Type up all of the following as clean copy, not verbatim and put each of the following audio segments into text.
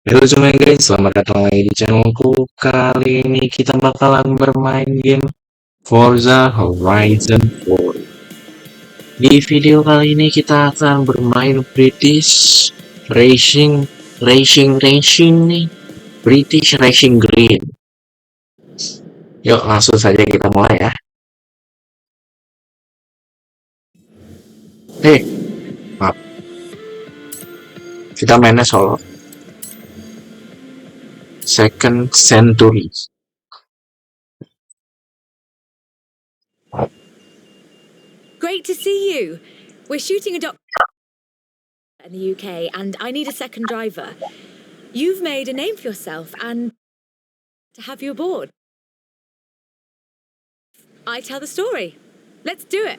Halo semuanya guys, selamat datang lagi di channelku. Kali ini kita bakalan bermain game Forza Horizon 4. Di video kali ini kita akan bermain British Racing nih, British Racing Green. Yuk langsung saja kita mulai ya. Maaf, kita mainnya solo. Second Century. Great to see you. We're shooting a doc in the UK and I need a second driver. You've made a name for yourself and to have you aboard. I tell the story. Let's do it.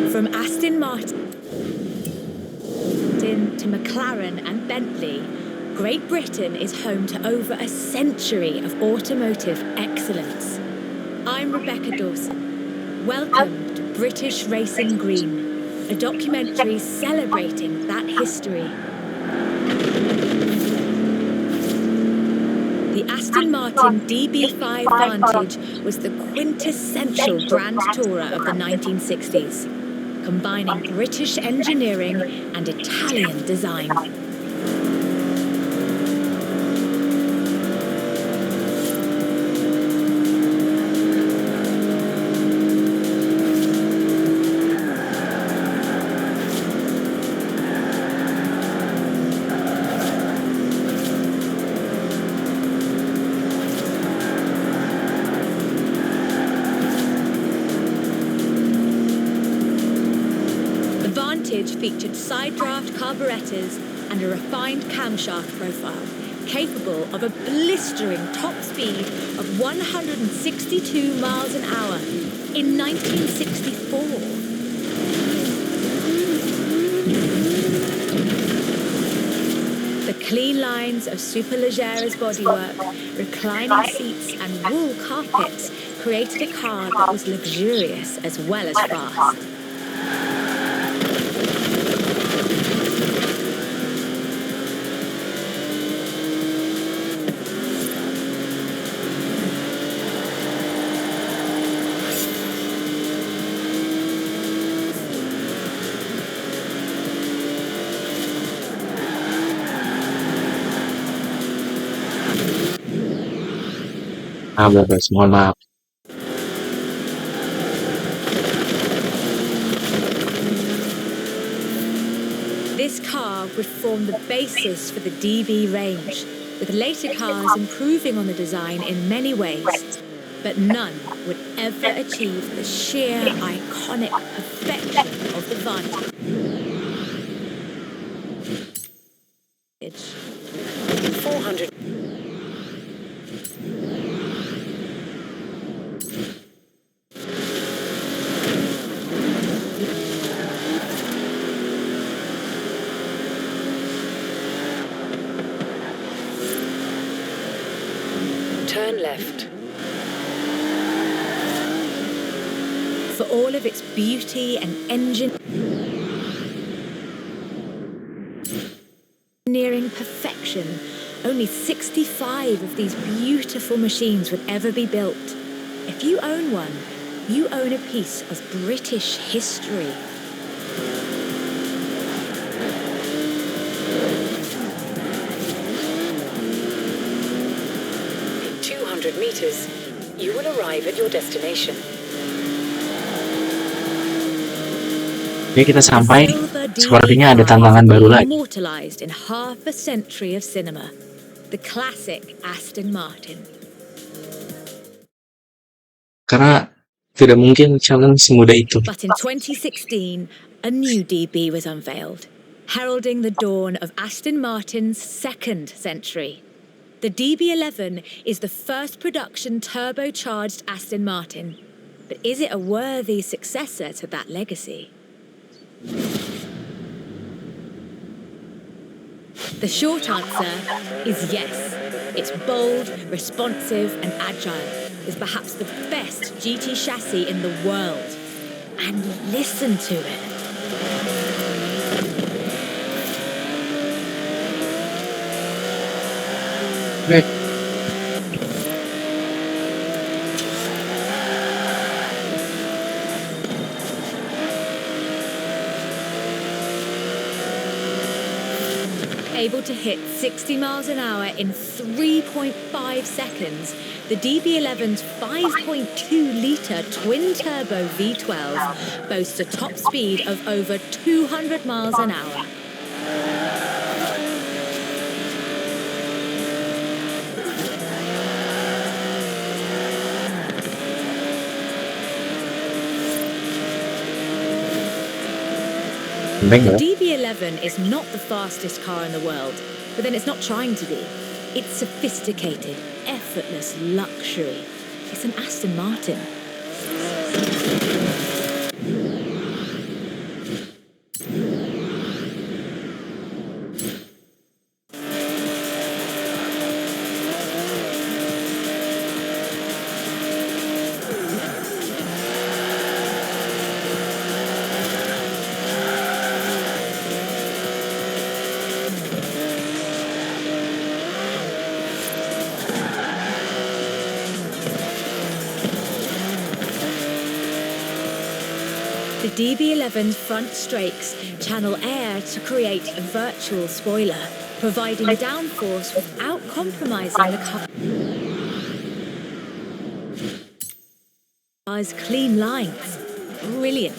From Aston Martin to McLaren and Bentley, Great Britain is home to over a century of automotive excellence. I'm Rebecca Dawson. Welcome to British Racing Green, a documentary celebrating that history. The Aston Martin DB5 Vantage was the quintessential Grand Tourer of the 1960s, combining British engineering and Italian design. Featured side-draft carburetors and a refined camshaft profile, capable of a blistering top speed of 162 miles an hour in 1964. The clean lines of Superleggera's bodywork, reclining seats and wool carpets created a car that was luxurious as well as fast. Guys, mohon maaf. This car would form the basis for the DB range, with later cars improving on the design in many ways, but none would ever achieve the sheer iconic perfection of the Vantage. 400. Turn left. For all of its beauty and engineering perfection, only 65 of these beautiful machines would ever be built. If you own one, you own a piece of British history. In 200 meters, you will arrive at your destination. Oke, kita sampai. Sepertinya ada tantangan baru lagi. Immortalized in half a century of cinema, the classic Aston Martin. Karena tidak mungkin challenge semudah itu. But in 2016, a new DB was unveiled, heralding the dawn of Aston Martin's second century. The DB11 is the first production turbocharged Aston Martin, but is it a worthy successor to that legacy? The short answer is yes. It's bold, responsive, and agile, with perhaps the best GT chassis in the world. And listen to it. Able to hit 60 miles an hour in 3.5 seconds, the DB11's 5.2-litre twin-turbo V12 boasts a top speed of over 200 miles an hour. The DB11 is not the fastest car in the world, but then it's not trying to be. It's sophisticated, effortless luxury. It's an Aston Martin. The DB11's front strakes channel air to create a virtual spoiler, providing downforce without compromising the car's clean lines. Brilliant.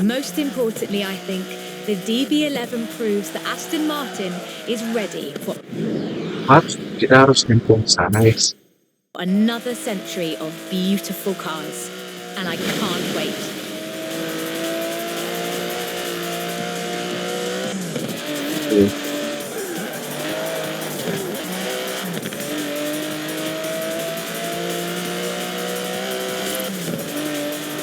Most importantly, I think, the DB11 proves that Aston Martin is ready for Kita harus nyemplung sana, guys. another century of beautiful cars. And I can't wait.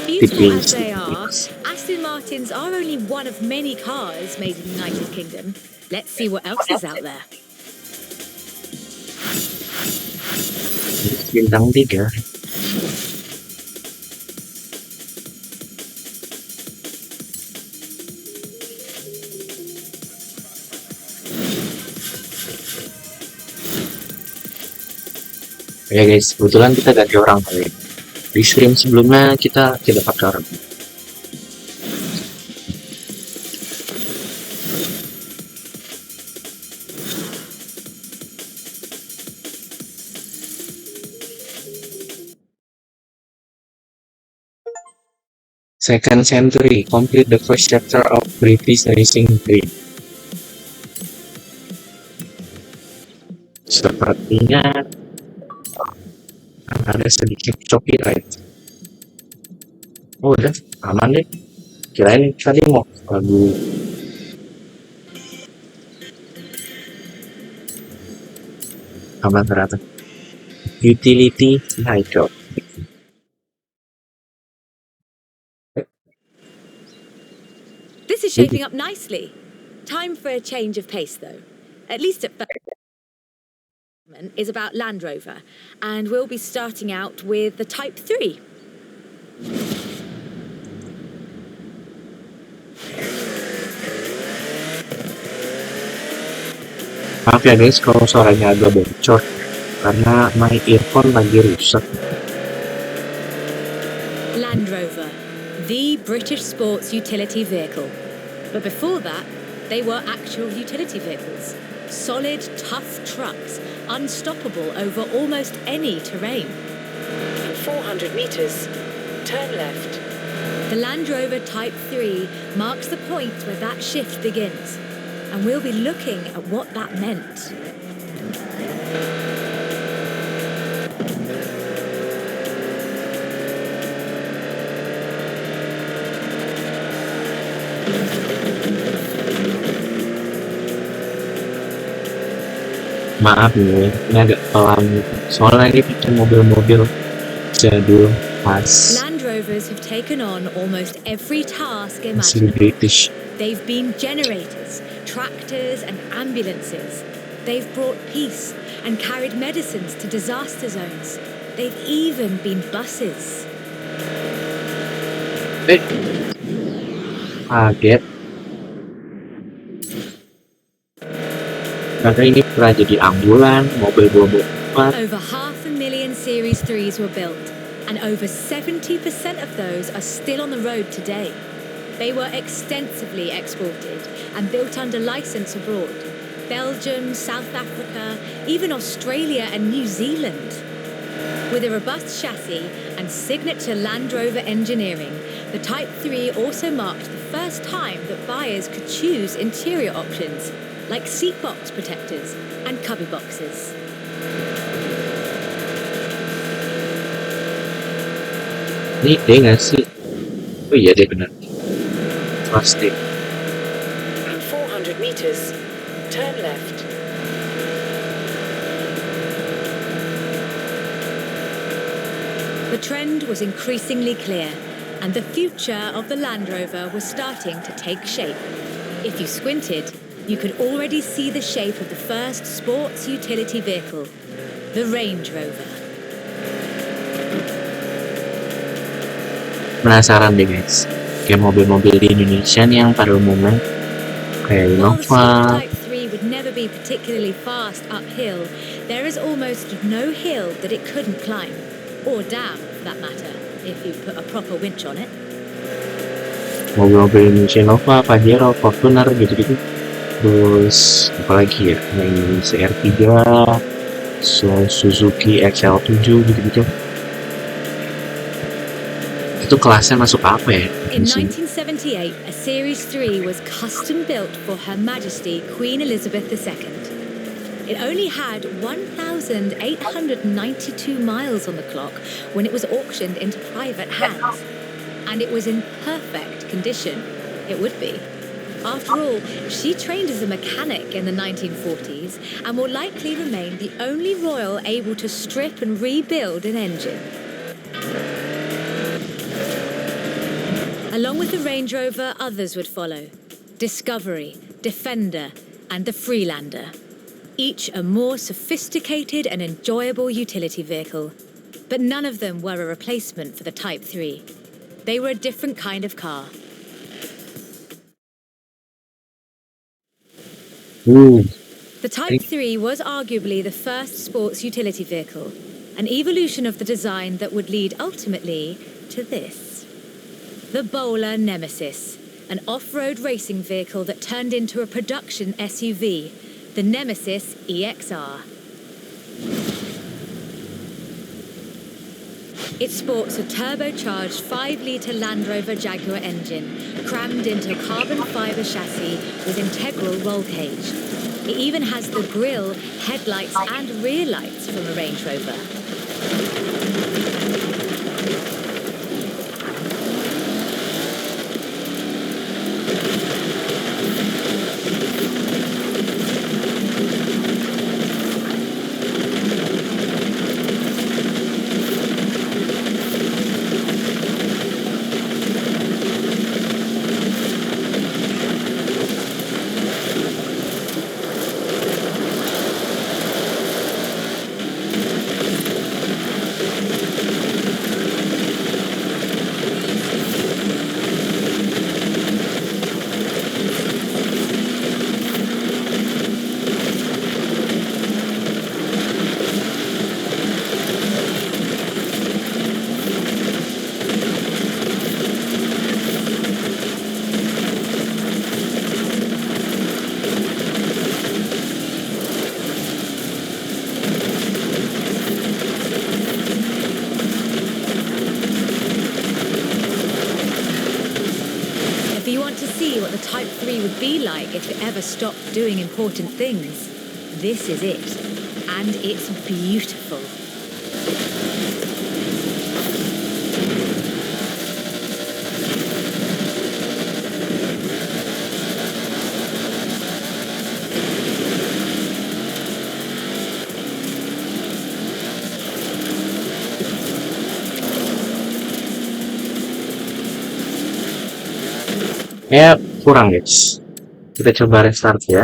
Beautiful as they are, Aston Martins are only one of many cars made in the United Kingdom. Let's see what else is out there. Bintang 3. Ya guys, kebetulan kita ganti orang kali. Di stream sebelumnya kita tidak pakai orang. Second century, complete the first chapter of British racing dream. Sepertinya ada sedikit copyright. Oh, udah aman deh. Kirain tadi mau lagu aman ternyata. Utility hydro. This is shaping up nicely. Time for a change of pace, though. At least at first. Is about Land Rover, and we'll be starting out with the Type 3. Maaf ya guys kalau suaranya agak bocor karena my earphone lagi rusak. Land Rover, the British sports utility vehicle. But before that, they were actual utility vehicles. Solid, tough trucks, unstoppable over almost any terrain. In 400 meters, turn left. The Land Rover Type 3 marks the point where that shift begins, and we'll be looking at what that meant. Maaf nih, ini agak pelan gitu. Soalnya ini pakai mobil-mobil jadul khas Land Rovers have taken on almost every task asli imaginable. British. They've been generators, tractors, and ambulances. They've brought peace and carried medicines to disaster zones. They've even been buses. Eh, kaget. Karena ini pernah jadi ambulan, mobil bom-boman. Over 500,000 Series 3s were built, and over 70% of those are still on the road today. They were extensively exported and built under license abroad. Belgium, South Africa, even Australia and New Zealand. With a robust chassis and signature Land Rover engineering, the Type 3 also marked the first time that buyers could choose interior options, like seat box protectors and cubby boxes. Ini D nggak sih? Oh iya deh bener. Pasti. 400 meters, turn left. The trend was increasingly clear, and the future of the Land Rover was starting to take shape. If you squinted, you could already see the shape of the first sports utility vehicle, the Range Rover. Penasaran deh guys, kayak mobil-mobil di Indonesia nih yang pada umumnya kayak While the Innova, Type 3 would never be particularly fast uphill, there is almost no hill that it couldn't climb, or down for that matter, if you put a proper winch on it. mobil-mobil Indonesia Innova, Pajero, Fortuner gitu-gitu. Terus apalagi ya, yang CR3, Suzuki XL7 gitu-gitu. Itu kelasnya masuk apa ya? In 1978, a Series 3 was custom built for Her Majesty Queen Elizabeth II. It only had 1,892 miles on the clock when it was auctioned into private hands. And it was in perfect condition. It would be. After all, she trained as a mechanic in the 1940s and will likely remain the only royal able to strip and rebuild an engine. Along with the Range Rover, others would follow. Discovery, Defender, and the Freelander. Each a more sophisticated and enjoyable utility vehicle. But none of them were a replacement for the Type 3. They were a different kind of car. The Type 3 was arguably the first sports utility vehicle, an evolution of the design that would lead ultimately to this. The Bowler Nemesis, an off-road racing vehicle that turned into a production SUV, the Nemesis EXR. It sports a turbocharged 5-litre Land Rover Jaguar engine, crammed into a carbon fibre chassis with integral roll cage. It even has the grille, headlights and rear lights from a Range Rover. If you want to see what the Type 3 would be like if it ever stopped doing important things, this is it. And it's beautiful. Ya kurang guys. Kita coba restart ya.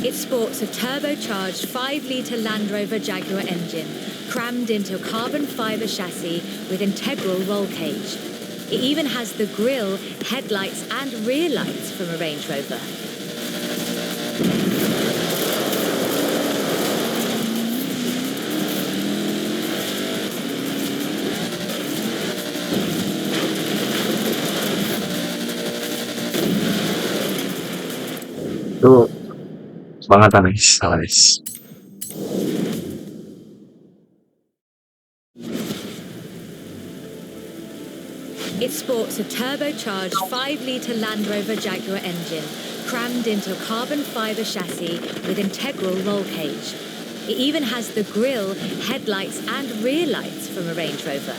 It sports a turbocharged 5-litre Land Rover Jaguar engine crammed into a carbon fibre chassis with integral roll cage. It even has the grille, headlights and rear lights from a Range Rover. Tuh semangat guys, salah guys. It sports a turbocharged 5-litre Land Rover Jaguar engine crammed into a carbon fibre chassis with integral roll cage. It even has the grille, headlights and rear lights from a Range Rover.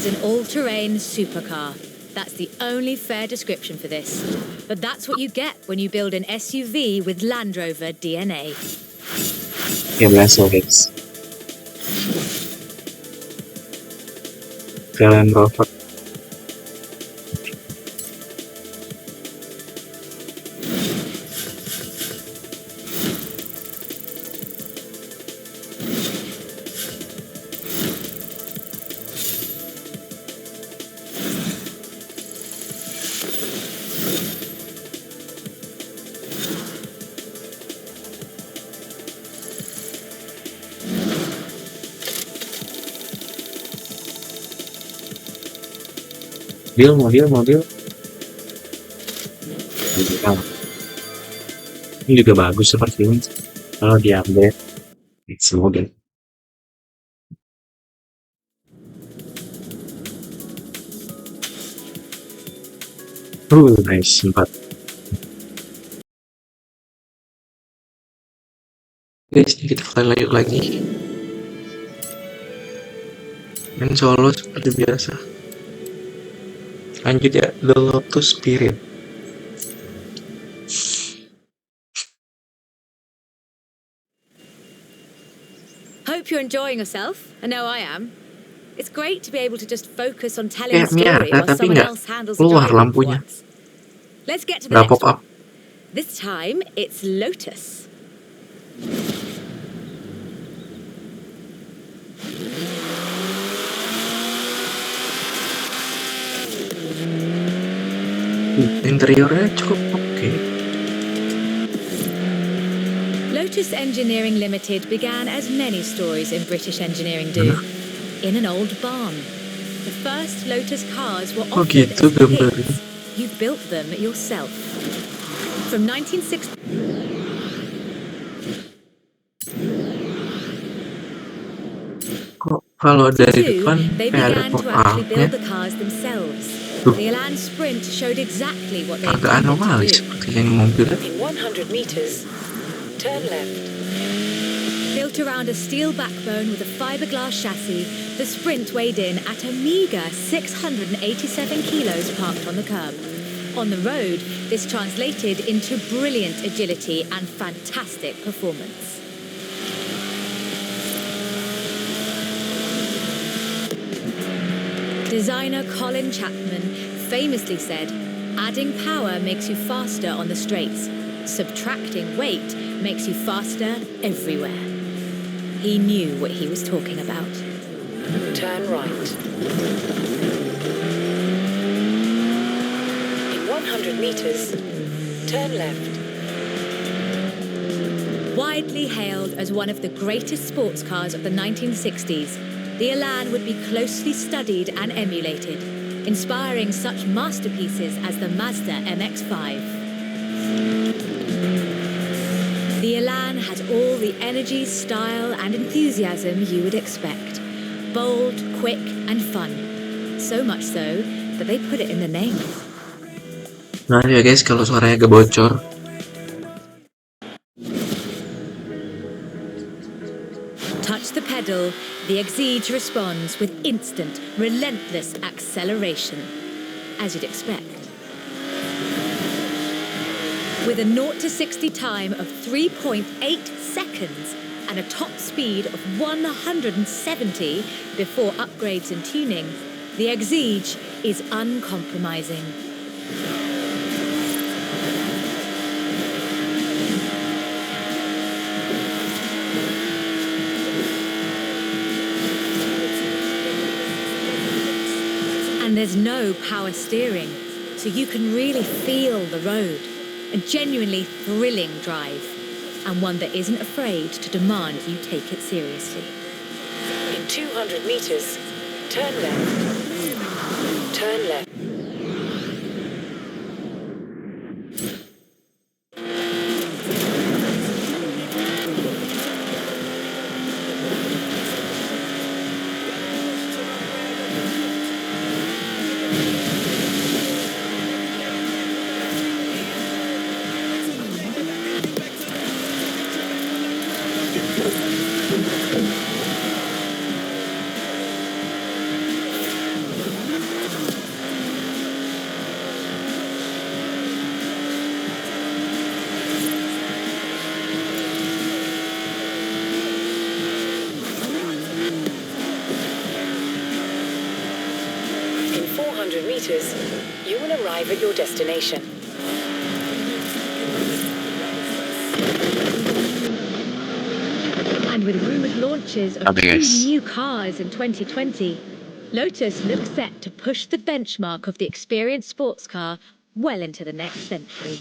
An all-terrain supercar. That's the only fair description for this. But that's what you get when you build an SUV with Land Rover DNA. Ya biasa guys. Land Rover. Mobil. Ini juga bagus seperti ini. Kalau diupdate, it's model. Nice 4. Guys, kita lanjut lagi. Main solo seperti biasa. Lanjut ya, The Lotus Spirit. Hope you're enjoying yourself. I know I am. It's great to be able to just focus on telling a story while someone else handles the driving for once. Let's get to the next one. This time it's Lotus. Interiornya cukup oke. Lotus Engineering Limited began as many stories in British engineering do. In an old barn. The first Lotus cars were offered as kits. You built them yourself. From 1960... Kalau To dari do, depan they kayak ada began pop to actually up-nya. build the cars themselves. Duh, The Elan Sprint showed exactly what they agak intended to anomali do. sepertinya ini mobilnya. In 100 meters, turn left. Built around a steel backbone with a fiberglass chassis, the Sprint weighed in at a meager 687 kilos parked on the curb. On the road, this translated into brilliant agility and fantastic performance. Designer Colin Chapman famously said, "Adding power makes you faster on the straights. Subtracting weight makes you faster everywhere." He knew what he was talking about. Turn right. In 100 meters, turn left. Widely hailed as one of the greatest sports cars of the 1960s, the Elan would be closely studied and emulated, inspiring such masterpieces as the Mazda MX-5. The Elan has all the energy, style and enthusiasm you would expect. Bold, quick and fun. So much so that they put it in the name. Nah ya guys, kalau suaranya agak bocor. Touch the pedal, the Exige responds with instant, relentless acceleration, as you'd expect. With a 0 to 60 time of 3.8 seconds and a top speed of 170 before upgrades and tuning, the Exige is uncompromising. And there's no power steering, so you can really feel the road. A genuinely thrilling drive, and one that isn't afraid to demand you take it seriously. In 200 meters, turn left. Turn left. In 400 meters, you will arrive at your destination. And with rumoured launches of Okay, two guys. new cars in 2020, Lotus looks set to push the benchmark of the experienced sports car well into the next century.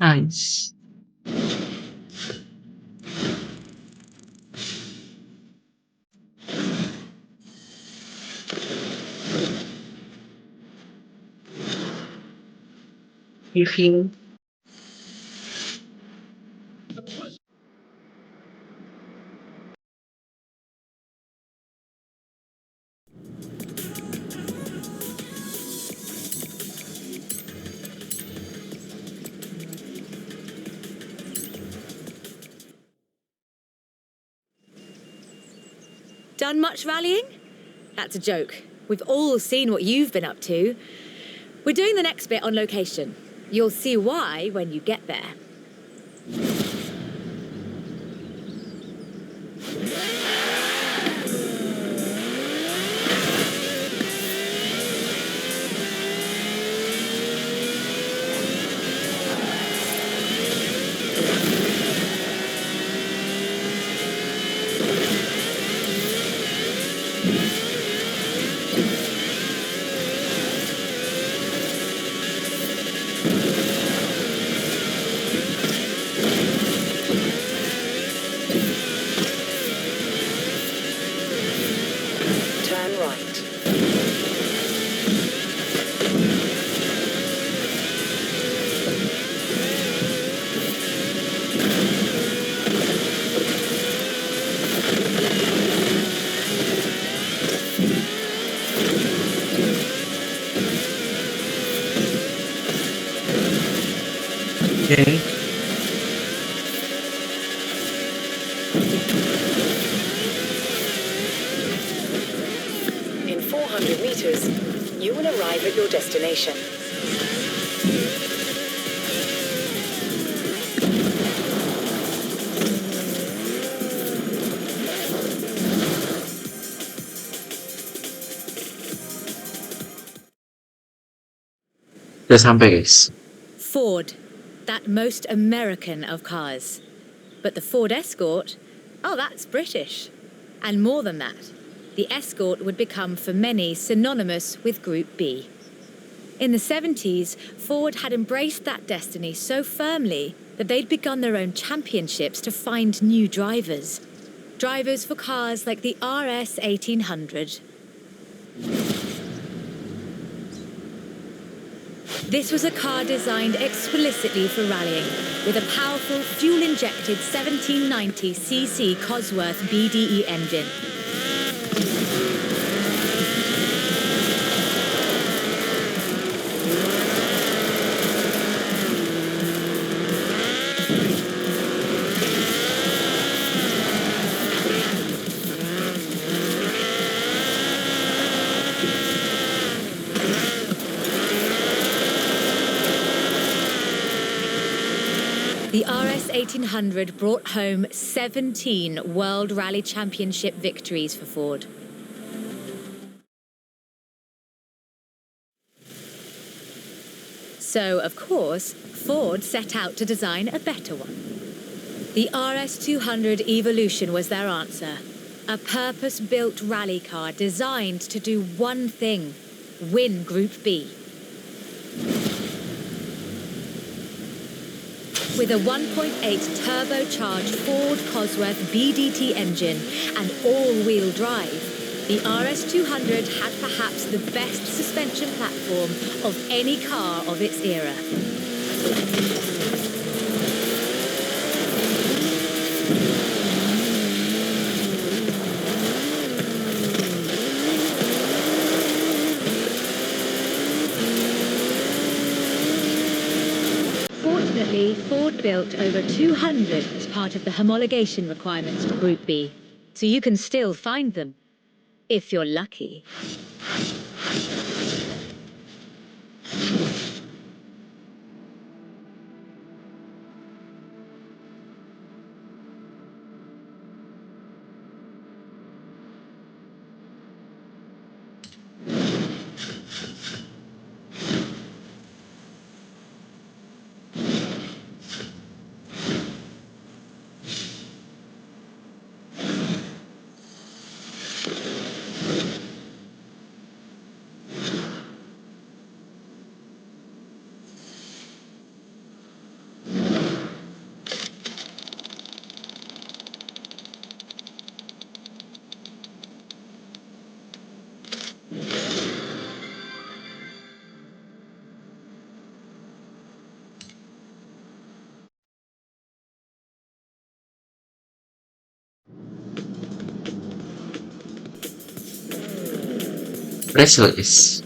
Nice. Giving. Done much rallying? That's a joke. We've all seen what you've been up to. We're doing the next bit on location. You'll see why when you get there. Okay. In 400 meters, you will arrive at your destination. Udah sampai guys. Ford, that most American of cars. But the Ford Escort, oh, that's British. And more than that, the Escort would become for many synonymous with Group B. In the 70s, Ford had embraced that destiny so firmly that they'd begun their own championships to find new drivers. Drivers for cars like the RS 1800. This was a car designed explicitly for rallying, with a powerful fuel-injected 1790cc Cosworth BDE engine. The RS 1800 brought home 17 World Rally Championship victories for Ford. So, of course, Ford set out to design a better one. The RS 200 Evolution was their answer. A purpose-built rally car designed to do one thing: win Group B. With a 1.8 turbocharged Ford Cosworth BDT engine and all-wheel drive, the RS200 had perhaps the best suspension platform of any car of its era. Fortunately, Ford built over 200 as part of the homologation requirements for Group B, so you can still find them, if you're lucky. Press release.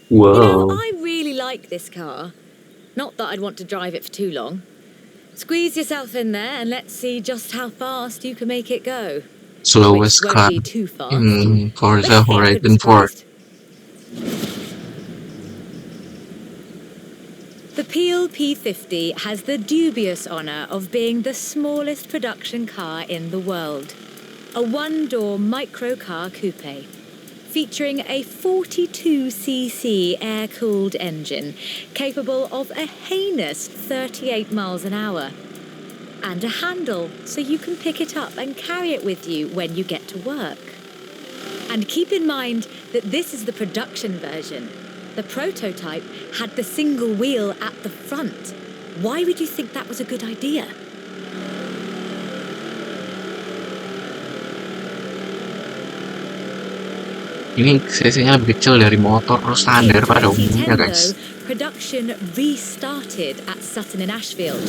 Whoa. I really like this car. Not that I'd want to drive it for too long. Squeeze yourself in there and let's see just how fast you can make it go. Slowest Which car won't be too fast. in Forza Let's see, I could Horizon be 4. surprised. The Peel P50 has the dubious honour of being the smallest production car in the world. A one-door microcar coupe, featuring a 42cc air-cooled engine capable of a heinous 38 miles an hour. And a handle so you can pick it up and carry it with you when you get to work. And keep in mind that this is the production version. The prototype had the single wheel at the front. Why would you think that was a good idea? Ini cc-nya lebih kecil dari motor standar In pada 2010, umumnya guys. though, production restarted at Sutton in Ashfield.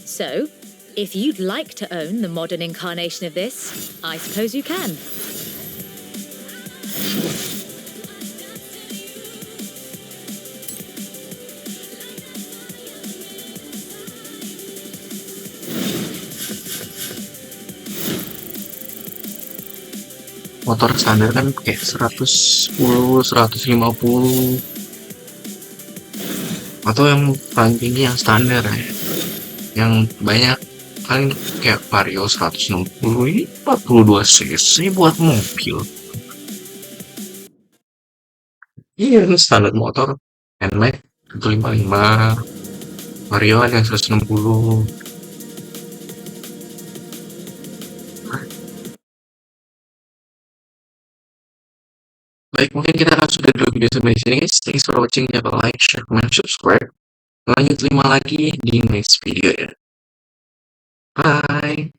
So, If you'd like to own the modern incarnation of this, I suppose you can. Motor standar kan kayak 110, 150, atau yang paling tinggi yang standar ya, yang banyak kan kayak Vario 160, ini 42 cc buat mobil. Iya, ini standar motor NMAX 155, Vario ada yang 160. Baik, mungkin kita akan sudah dulu video sampai di sini guys. Thanks for watching. Jangan lupa like, share, comment, subscribe. Lanjut 5 lagi di next video ya. Bye.